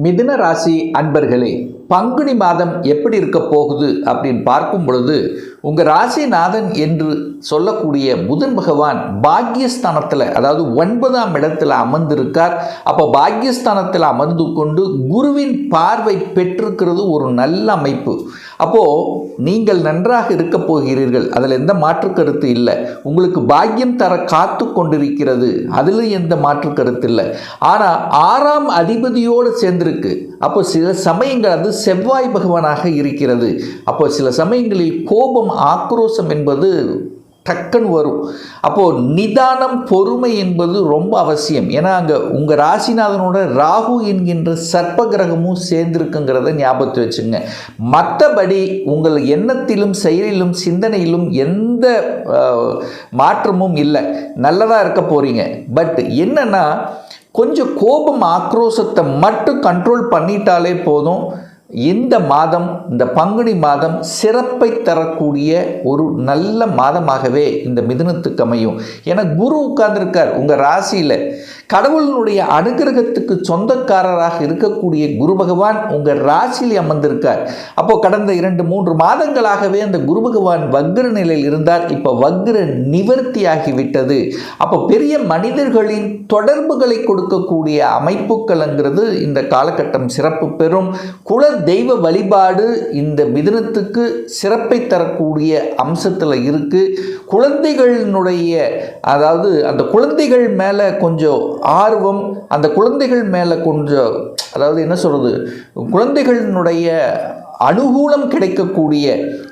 மிதுன ராசி அன்பர்களே, பங்குனி மாதம் எப்படி இருக்க போகுது அப்படின்னு பார்க்கும் பொழுது உங்கள் ராசிநாதன் என்று சொல்லக்கூடிய புதன் பகவான் பாக்யஸ்தானத்தில், அதாவது 9ஆம் இடத்துல அமர்ந்திருக்கார். அப்போ பாக்யஸ்தானத்தில் அமர்ந்து கொண்டு குருவின் பார்வை பெற்றிருக்கிறது ஒரு நல்ல அமைப்பு. அப்போது நீங்கள் நன்றாக இருக்க போகிறீர்கள், அதில் எந்த மாற்று கருத்து இல்லை. உங்களுக்கு பாக்கியம் தர காத்து கொண்டிருக்கிறது, அதில் எந்த மாற்று கருத்து இல்லை. ஆனால் 6ஆம் அதிபதியோடு சேர்ந்திருக்கு. அப்போ சில சமயங்கள் அது செவ்வாய் பகவானாக இருக்கிறது. அப்போ சில சமயங்களில் கோபம், ஆக்ரோஷம் என்பது டக்குன்னு வரும். அப்போது நிதானம், பொறுமை என்பது ரொம்ப அவசியம். ஏன்னா அங்கே உங்கள் ராசிநாதனோட ராகு என்கின்ற சர்ப்ப கிரகமும் சேர்ந்திருக்குங்கிறத ஞாபகத்தை வச்சுங்க. மற்றபடி உங்கள் எண்ணத்திலும் செயலிலும் சிந்தனையிலும் எந்த மாற்றமும் இல்லை, நல்லதாக இருக்க போகிறீங்க. பட் என்னென்னா, கொஞ்சம் கோபம், ஆக்ரோஷத்தை மட்டும் கண்ட்ரோல் பண்ணிட்டாலே போதும். இந்த மாதம், இந்த பங்குனி மாதம் சிறப்பை தரக்கூடிய ஒரு நல்ல மாதமாகவே இந்த மிதுனத்துக்கு அமையும். ஏன்னா குரு உட்கார்ந்துருக்கார் உங்கள் ராசியில். கடவுளினுடைய அனுகிரகத்துக்கு சொந்தக்காரராக இருக்கக்கூடிய குரு பகவான் உங்கள் ராசியில் அமர்ந்திருக்கார். அப்போது கடந்த 2-3 மாதங்களாகவே அந்த குரு பகவான் வக்ர நிலையில் இருந்தார். இப்போ வக்ர நிவர்த்தியாகிவிட்டது. அப்போ பெரிய மனிதர்களின் தொடர்புகளை கொடுக்கக்கூடிய அமைப்புகள்ங்கிறது இந்த காலகட்டம் சிறப்பு பெறும். குல தெய்வ வழிபாடு இந்த மிதுனத்துக்கு சிறப்பை தரக்கூடிய அம்சத்தில் இருக்குது. குழந்தைகளினுடைய, அதாவது அந்த குழந்தைகள் மேலே கொஞ்சம் ஆர்வம், அந்த குழந்தைகள் மேலே கொஞ்சம், அதாவது என்ன சொல்கிறது, குழந்தைகளினுடைய அனுகூலம் கிடைக்கக்கூடிய,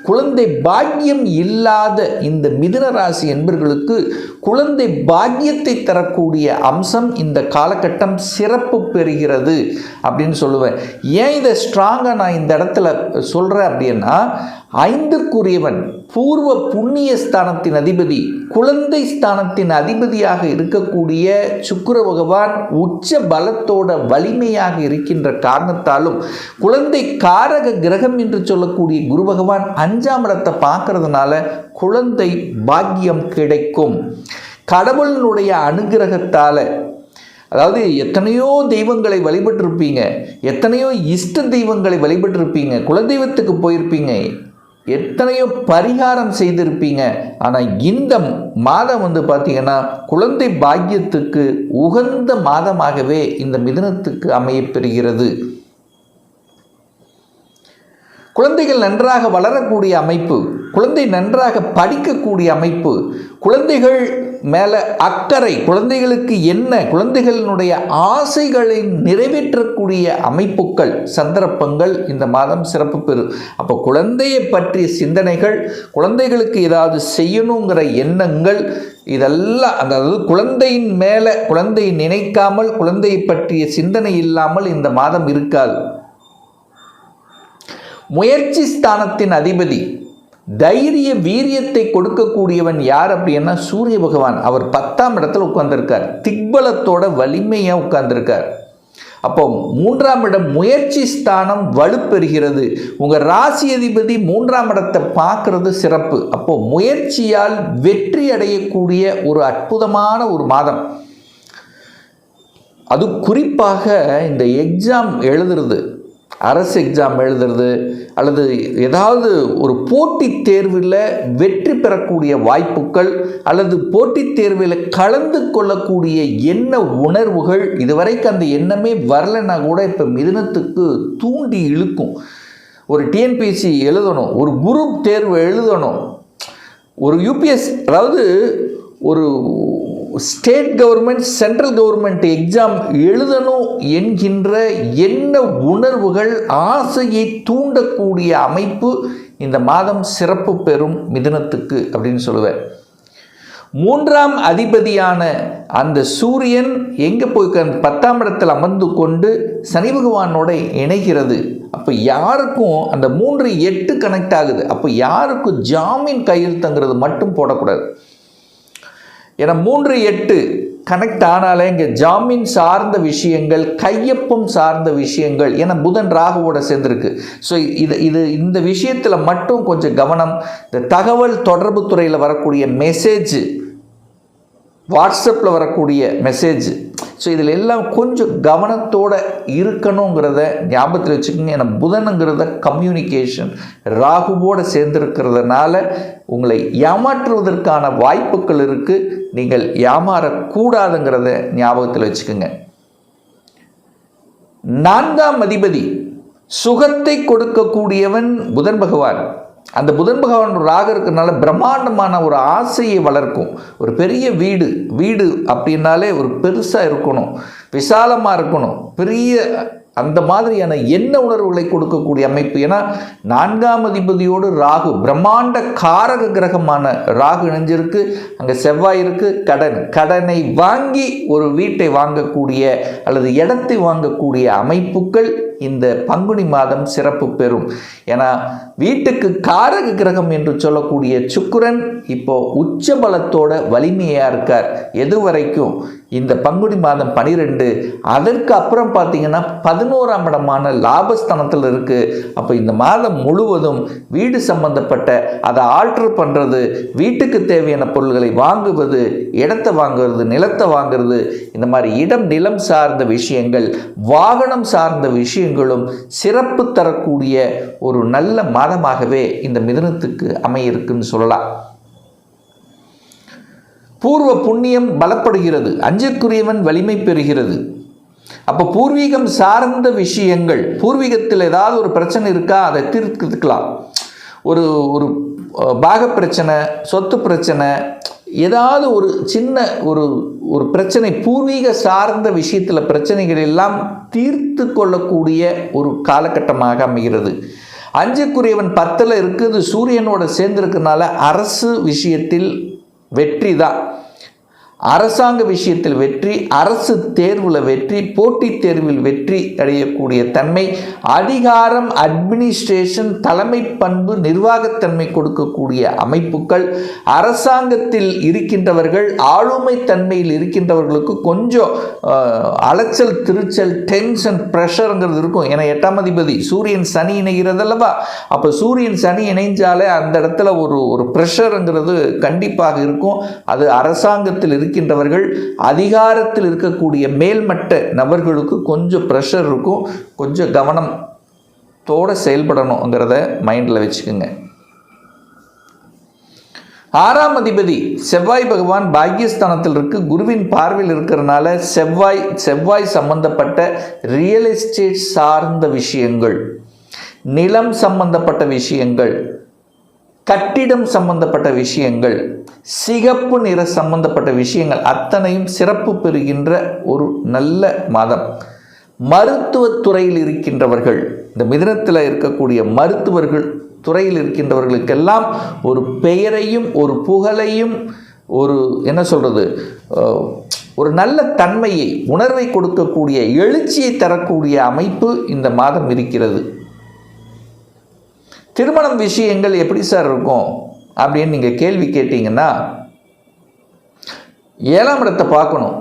குழந்தை பாக்கியம் இல்லாத இந்த மிதுன ராசி என்பர்களுக்கு குழந்தை பாக்கியத்தை தரக்கூடிய அம்சம் இந்த காலகட்டம் சிறப்பு பெறுகிறது அப்படின்னு சொல்லுவேன். ஏன் இதை ஸ்ட்ராங்காக நான் இந்த இடத்துல சொல்கிறேன் அப்படின்னா, 5க்குரியவன் பூர்வ புண்ணிய ஸ்தானத்தின் அதிபதி, குழந்தை ஸ்தானத்தின் அதிபதியாக இருக்கக்கூடிய சுக்கிர பகவான் உச்ச பலத்தோட வலிமையாக இருக்கின்ற காரணத்தாலும், குழந்தை காரக கிரகம் என்று சொல்லக்கூடிய குரு பகவான் 5ஆம் இடத்தை பார்க்கறதுனால குழந்தை பாக்கியம் கிடைக்கும். கடவுளினுடைய அனுகிரகத்தால், அதாவது எத்தனையோ தெய்வங்களை வழிபட்டிருப்பீங்க, எத்தனையோ இஷ்ட தெய்வங்களை வழிபட்டிருப்பீங்க, குலதெய்வத்துக்கு போயிருப்பீங்க, எத்தனையோ பரிகாரம் செய்திருப்பீங்க. ஆனால் இந்த மாதம் பார்த்தீங்கன்னா குழந்தை பாக்கியத்துக்கு உகந்த மாதமாகவே இந்த மிதுனத்துக்கு அமையப்பெறுகிறது. குழந்தைகள் நன்றாக வளரக்கூடிய அமைப்பு, குழந்தை நன்றாக படிக்கக்கூடிய அமைப்பு, குழந்தைகள் மேலே அக்கறை, குழந்தைகளுக்கு என்ன, குழந்தைகளினுடைய ஆசைகளை நிறைவேற்றக்கூடிய அமைப்புகள், சந்தர்ப்பங்கள் இந்த மாதம் சிறப்பு பெறும். அப்போ குழந்தையை பற்றிய சிந்தனைகள், குழந்தைகளுக்கு ஏதாவது செய்யணுங்கிற எண்ணங்கள், இதெல்லாம், அதாவது குழந்தையின் மேலே, குழந்தையை நினைக்காமல், குழந்தையை பற்றிய சிந்தனை இல்லாமல் இந்த மாதம் இருக்காது. முயற்சி ஸ்தானத்தின் அதிபதி, தைரிய வீரியத்தை கொடுக்கக்கூடியவன் யார் அப்படின்னா சூரிய பகவான். அவர் 10ஆம் இடத்துல உட்கார்ந்துருக்கார், திக்பலத்தோட வலிமையாக உட்கார்ந்துருக்கார். அப்போ 3ஆம் இடம் முயற்சி ஸ்தானம் வலுப்பெறுகிறது. உங்கள் ராசி அதிபதி 3ஆம் இடத்தை பார்க்கறது சிறப்பு. அப்போ முயற்சியால் வெற்றி அடையக்கூடிய ஒரு அற்புதமான ஒரு மாதம். அது குறிப்பாக இந்த எக்ஸாம் எழுதுறது, அரசு எக்ஸாம் எழுதுறது, அல்லது ஏதாவது ஒரு போட்டித் தேர்வில் வெற்றி பெறக்கூடிய வாய்ப்புகள், அல்லது போட்டித் தேர்வில் கலந்து கொள்ளக்கூடிய எண்ண உணர்வுகள், இதுவரைக்கும் அந்த எண்ணமே வரலைன்னா கூட இப்போ மிதுனத்துக்கு தூண்டி இழுக்கும். ஒரு டிஎன்பிஎஸ்சி எழுதணும், ஒரு குரூப் தேர்வு எழுதணும், ஒரு யூபிஎஸ், அதாவது ஒரு state government, central government exam எழுதணும் என்கின்ற எண்ண உணர்வுகள், ஆசையை தூண்டக்கூடிய அமைப்பு இந்த மாதம் சிறப்பு பெறும் மிதுனத்துக்கு அப்படின்னு சொல்லுவேன். 3ஆம் அதிபதியான அந்த சூரியன் எங்கே போய் 10ஆம் இடத்தில் அமர்ந்து கொண்டு சனி பகவானோட இணைகிறது. அப்போ யாருக்கும் அந்த 3-8 கனெக்ட் ஆகுது. அப்போ யாருக்கும் ஜாமீன் கையெழுத்துங்கிறது மட்டும் போடக்கூடாது. ஏன்னா 3-8 கனெக்ட் ஆனாலே இங்கே ஜாமீன் சார்ந்த விஷயங்கள், கையொப்பம் சார்ந்த விஷயங்கள், ஏன்னா புதன் ராகுவோட சேர்ந்துருக்கு. ஸோ இந்த விஷயத்தில் மட்டும் கொஞ்சம் கவனம். இந்த தகவல் தொடர்பு துறையில் வரக்கூடிய மெசேஜ், வாட்ஸ்அப்பில் வரக்கூடிய மெசேஜ், ஸோ இதில் எல்லாம் கொஞ்சம் கவனத்தோடு இருக்கணுங்கிறத ஞாபகத்தில் வச்சுக்கோங்க. ஏன்னா புதனுங்கிறத கம்யூனிகேஷன் ராகுவோடு சேர்ந்திருக்கிறதுனால உங்களை ஏமாற்றுவதற்கான வாய்ப்புகள் இருக்குது. நீங்கள் ஏமாறக்கூடாதுங்கிறத ஞாபகத்தில் வச்சுக்கோங்க. 4ஆம் அதிபதி சுகத்தை கொடுக்கக்கூடியவன் புதன் பகவான். அந்த புதன் பகவான் ராகு இருக்கிறதுனால பிரம்மாண்டமான ஒரு ஆசையை வளர்க்கும். ஒரு பெரிய வீடு அப்படின்னாலே ஒரு பெருசாக இருக்கணும், விசாலமாக இருக்கணும், பெரிய அந்த மாதிரியான எண்ண உணர்வுகளை கொடுக்கக்கூடிய அமைப்பு. ஏன்னா 4ஆம் அதிபதியோடு ராகு, பிரம்மாண்ட காரக கிரகமான ராகு இணைஞ்சிருக்கு. அங்கே செவ்வாய் இருக்கு. கடனை வாங்கி ஒரு வீட்டை வாங்கக்கூடிய அல்லது இடத்தை வாங்கக்கூடிய அமைப்புகள் இந்த பங்குனி மாதம் சிறப்பு பெறும். ஏன்னா வீட்டுக்கு காரக கிரகம் என்று சொல்லக்கூடிய சுக்கிரன் இப்போ உச்ச பலத்தோட வலிமையாக இருக்கார். எது வரைக்கும்? இந்த பங்குனி மாதம் 12. அதற்கு அப்புறம் பார்த்தீங்கன்னா 11ஆம் இடமான லாபஸ்தானத்தில் இருக்குது. அப்போ இந்த மாதம் முழுவதும் வீடு சம்பந்தப்பட்ட அதை ஆல்ட்ரு பண்ணுறது, வீட்டுக்கு தேவையான பொருள்களை வாங்குவது, இடத்தை வாங்குறது, நிலத்தை வாங்குறது, இந்த மாதிரி இடம் நிலம் சார்ந்த விஷயங்கள், வாகனம் சார்ந்த விஷயங்களும் சிறப்பு தரக்கூடிய ஒரு நல்ல மாதமாகவே இந்த மிதுனத்துக்கு அமையிருக்குன்னு சொல்லலாம். பூர்வ புண்ணியம் பலப்படுகிறது. 5க்குரியவன் வலிமை பெறுகிறது. அப்போ பூர்வீகம் சார்ந்த விஷயங்கள், பூர்வீகத்தில் ஏதாவது ஒரு பிரச்சனை இருக்கா, அதை தீர்த்துக்கலாம். ஒரு ஒரு பாக பிரச்சனை, சொத்து பிரச்சனை, ஏதாவது ஒரு சின்ன ஒரு பிரச்சனை, பூர்வீக சார்ந்த விஷயத்தில் பிரச்சனைகள் எல்லாம் தீர்த்து கொள்ளக்கூடிய ஒரு காலகட்டமாக அமைகிறது. 5க்குரியவன் 10ல் இருக்குது. சூரியனோட சேர்ந்திருக்கிறதுனால அரசு விஷயத்தில் வெற்றி தான். அரசாங்க விஷயத்தில் வெற்றி, அரசு தேர்வில் வெற்றி, போட்டித் தேர்வில் வெற்றி அடையக்கூடிய தன்மை, அதிகாரம், அட்மினிஸ்ட்ரேஷன், தலைமை பண்பு, நிர்வாகத்தன்மை கொடுக்கக்கூடிய அமைப்புகள், அரசாங்கத்தில் இருக்கின்றவர்கள், ஆளுமை தன்மையில் இருக்கின்றவர்களுக்கு கொஞ்சம் அலைச்சல், திருச்சல், டென்ஷன், ப்ரெஷருங்கிறது இருக்கும். ஏன்னா 8ஆம் அதிபதி சூரியன் சனி இணைகிறது அல்லவா? அப்போ சூரியன் சனி இணைஞ்சாலே அந்த இடத்துல ஒரு ப்ரெஷருங்கிறது கண்டிப்பாக இருக்கும். அது அரசாங்கத்தில் இருக்கின்றவர்கள், அதிகாரத்தில் இருக்கக்கூடிய மேல்மட்ட நபர்களுக்கு கொஞ்சம் ப்ரெஷர் இருக்கும். கொஞ்சம் கவனத்தோடு செயல்படணுங்கிறத மைண்டில் வச்சுக்கோங்க. 6ஆம் அதிபதி செவ்வாய் பகவான் பாக்கியஸ்தானத்தில் இருக்கு. குருவின் பார்வையில் இருக்கிறதுனால செவ்வாய் சம்பந்தப்பட்ட ரியல் எஸ்டேட் சார்ந்த விஷயங்கள், நிலம் சம்பந்தப்பட்ட விஷயங்கள், கட்டிடம் சம்பந்தப்பட்ட விஷயங்கள், சிகப்பு நிற சம்பந்தப்பட்ட விஷயங்கள் அத்தனையும் சிறப்பு பெறுகின்ற ஒரு நல்ல மாதம். மருத்துவத்துறையில் இருக்கின்றவர்கள், இந்த மிதுனத்தில் இருக்கக்கூடிய மருத்துவர்கள் துறையில் இருக்கின்றவர்களுக்கெல்லாம் ஒரு பெயரையும் ஒரு புகழையும் ஒரு என்ன சொல்கிறது, ஒரு நல்ல தன்மையை, உணர்வை கொடுக்கக்கூடிய, எழுச்சியை தரக்கூடிய அமைப்பு இந்த மாதம் இருக்கிறது. திருமணம் விஷயங்கள் எப்படி சார் இருக்கும் அப்படின்னு நீங்கள் கேள்வி கேட்டீங்கன்னா, 7ஆம் இடத்தை பார்க்கணும்.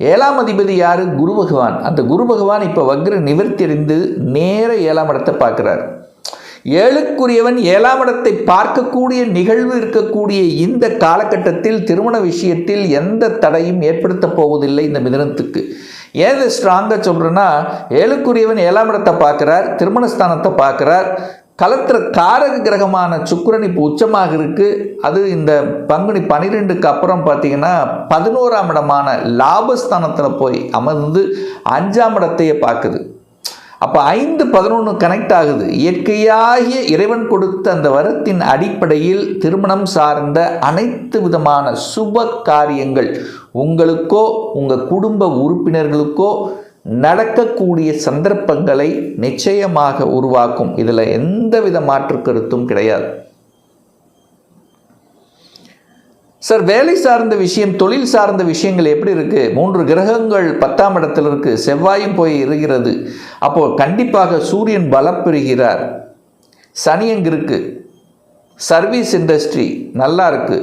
7ஆம் அதிபதி யார்? குரு பகவான். அந்த குரு பகவான் இப்போ வக்ர நிவர்த்தி அடைந்து நேர 7ஆம் இடத்தை பார்க்குறார். 7க்குரியவன் 7ஆம் இடத்தை பார்க்கக்கூடிய நிகழ்வு இருக்கக்கூடிய இந்த காலகட்டத்தில் திருமண விஷயத்தில் எந்த தடையும் ஏற்படுத்த போவதில்லை இந்த மிதுனத்துக்கு. ஏது ஸ்ட்ராங்காக சொல்கிறேன்னா, 7க்குரியவன் 7ஆம் இடத்தை பார்க்குறார், திருமணஸ்தானத்தை பார்க்குறார். கலத்திர காரக கிரகமான சுக்கிரன் இப்போ உச்சமாக இருக்குது. அது இந்த பங்குனி 12க்கு அப்புறம் பார்த்தீங்கன்னா 11ஆம் இடமான லாபஸ்தானத்தில் போய் அமர்ந்து 5ஆம் இடத்தையே பார்க்குது. அப்போ 5-11 கனெக்ட் ஆகுது. இயற்கையாகிய இறைவன் கொடுத்த அந்த வரத்தின் அடிப்படையில் திருமணம் சார்ந்த அனைத்து விதமான சுப காரியங்கள் உங்களுக்கோ உங்கள் குடும்ப உறுப்பினர்களுக்கோ நடக்கக்கூடிய சந்தர்ப்பங்களை நிச்சயமாக உருவாக்கும். இதில் எந்தவித மாற்று கருத்தும் கிடையாது. சார், வேலை சார்ந்த விஷயம், தொழில் சார்ந்த விஷயங்கள் எப்படி இருக்குது? 3 கிரகங்கள் 10ஆம் இடத்தில் இருக்குது. செவ்வாயும் போய் இருக்கிறது. அப்போது கண்டிப்பாக சூரியன் பலம் பெறுகிறார். சனி எங்கே இருக்குது? சர்வீஸ் இண்டஸ்ட்ரி நல்லா இருக்குது.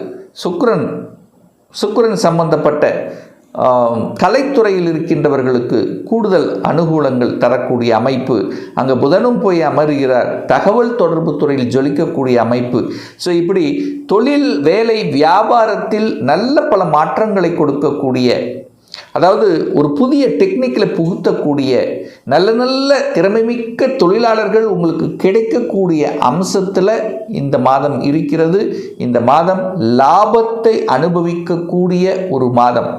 சுக்கிரன் சம்பந்தப்பட்ட கலைத்துறையில் இருக்கின்றவர்களுக்கு கூடுதல் அனுகூலங்கள் தரக்கூடிய அமைப்பு. அங்கே புதனும் போய் அமர்கிறார். தகவல் தொடர்பு துறையில் ஜொலிக்கக்கூடிய அமைப்பு. ஸோ இப்படி தொழில், வேலை, வியாபாரத்தில் நல்ல பல மாற்றங்களை கொடுக்கக்கூடிய, அதாவது ஒரு புதிய டெக்னிக்கில் புகுத்தக்கூடிய நல்ல நல்ல திறமைமிக்க தொழிலாளர்கள் உங்களுக்கு கிடைக்கக்கூடிய அம்சத்தில் இந்த மாதம் இருக்கிறது. இந்த மாதம் லாபத்தை அனுபவிக்கக்கூடிய ஒரு மாதம்,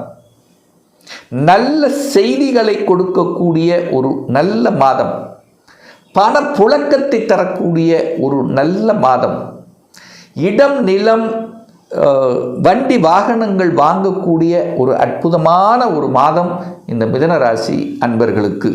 நல்ல செய்திகளை கொடுக்கக்கூடிய ஒரு நல்ல மாதம், பணப்புழக்கத்தை தரக்கூடிய ஒரு நல்ல மாதம், இடம் நிலம் வண்டி வாகனங்கள் வாங்கக்கூடிய ஒரு அற்புதமான ஒரு மாதம் இந்த மிதுன ராசி அன்பர்களுக்கு.